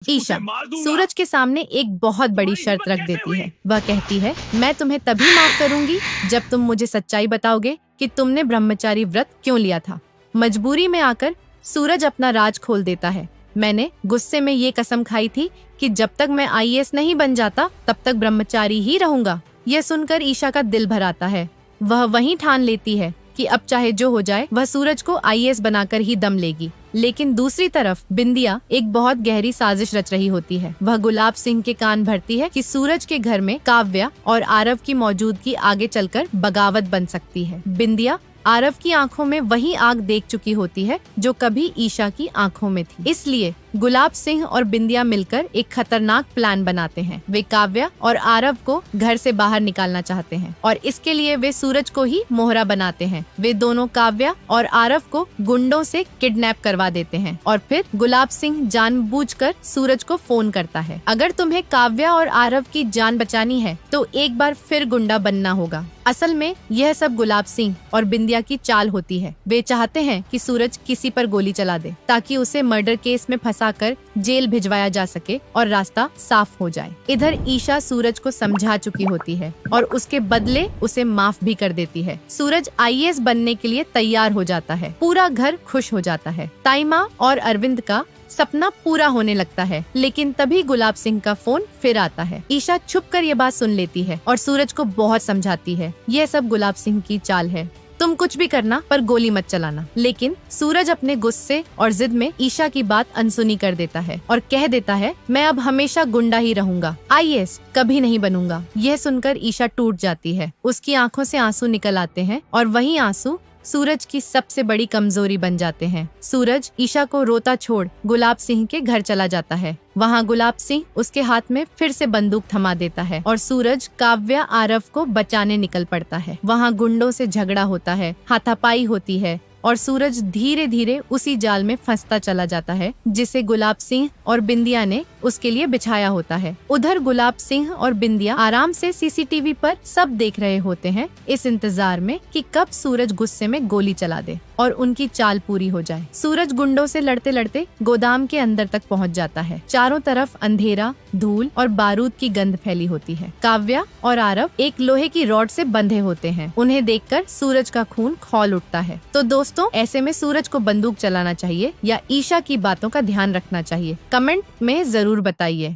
ईशा सूरज के सामने एक बहुत बड़ी शर्त रख देती है। वह कहती है, मैं तुम्हें तभी माफ करूंगी जब तुम मुझे सच्चाई बताओगे कि तुमने ब्रह्मचारी व्रत क्यों लिया था। मजबूरी में आकर सूरज अपना राज खोल देता है। मैंने गुस्से में ये कसम खाई थी कि जब तक मैं आईएएस नहीं बन जाता तब तक ब्रह्मचारी ही रहूंगा। यह सुनकर ईशा का दिल भर आता है। वह वहीं ठान लेती है कि अब चाहे जो हो जाए वह सूरज को आईएएस बनाकर ही दम लेगी। लेकिन दूसरी तरफ बिंदिया एक बहुत गहरी साजिश रच रही होती है। वह गुलाब सिंह के कान भरती है कि सूरज के घर में काव्या और आरव की मौजूदगी आगे चलकर बगावत बन सकती है। बिंदिया आरव की आंखों में वही आग देख चुकी होती है जो कभी ईशा की आंखों में थी। इसलिए गुलाब सिंह और बिंदिया मिलकर एक खतरनाक प्लान बनाते हैं। वे काव्या और आरव को घर से बाहर निकालना चाहते हैं और इसके लिए वे सूरज को ही मोहरा बनाते हैं। वे दोनों काव्या और आरव को गुंडों से किडनैप करवा देते हैं और फिर गुलाब सिंह जानबूझकर सूरज को फोन करता है। अगर तुम्हें काव्या और आरव की जान बचानी है तो एक बार फिर गुंडा बनना होगा। असल में यह सब गुलाब सिंह और बिंदिया की चाल होती है। वे चाहते हैं कि सूरज किसी पर गोली चला दे ताकि उसे मर्डर केस में फंसाकर जेल भिजवाया जा सके और रास्ता साफ हो जाए। इधर ईशा सूरज को समझा चुकी होती है और उसके बदले उसे माफ भी कर देती है। सूरज आईएएस बनने के लिए तैयार हो जाता है। पूरा घर खुश हो जाता है। ताइमा और अरविंद का सपना पूरा होने लगता है। लेकिन तभी गुलाब सिंह का फोन फिर आता है। ईशा छुपकर ये बात सुन लेती है और सूरज को बहुत समझाती है। यह सब गुलाब सिंह की चाल है। तुम कुछ भी करना पर गोली मत चलाना। लेकिन सूरज अपने गुस्से और जिद में ईशा की बात अनसुनी कर देता है और कह देता है, मैं अब हमेशा गुंडा ही रहूंगा, आईएएस कभी नहीं बनूंगा। यह सुनकर ईशा टूट जाती है। उसकी आंखों से आंसू निकल आते हैं और वही आंसू सूरज की सबसे बड़ी कमजोरी बन जाते हैं। सूरज ईशा को रोता छोड़ गुलाब सिंह के घर चला जाता है। वहाँ गुलाब सिंह उसके हाथ में फिर से बंदूक थमा देता है और सूरज काव्या आरव को बचाने निकल पड़ता है। वहाँ गुंडों से झगड़ा होता है, हाथापाई होती है और सूरज धीरे धीरे उसी जाल में फंसता चला जाता है जिसे गुलाब सिंह और बिंदिया ने उसके लिए बिछाया होता है। उधर गुलाब सिंह और बिंदिया आराम से सीसीटीवी पर सब देख रहे होते हैं, इस इंतजार में कि कब सूरज गुस्से में गोली चला दे और उनकी चाल पूरी हो जाए। सूरज गुंडों से लड़ते लड़ते गोदाम के अंदर तक पहुंच जाता है। चारों तरफ अंधेरा, धूल और बारूद की गंध फैली होती है। काव्या और आरव एक लोहे की रॉड से बंधे होते हैं। उन्हें देखकर सूरज का खून खौल उठता है। तो दोस्तों, ऐसे में सूरज को बंदूक चलाना चाहिए या ईशा की बातों का ध्यान रखना चाहिए? कमेंट में जरूर बताइए।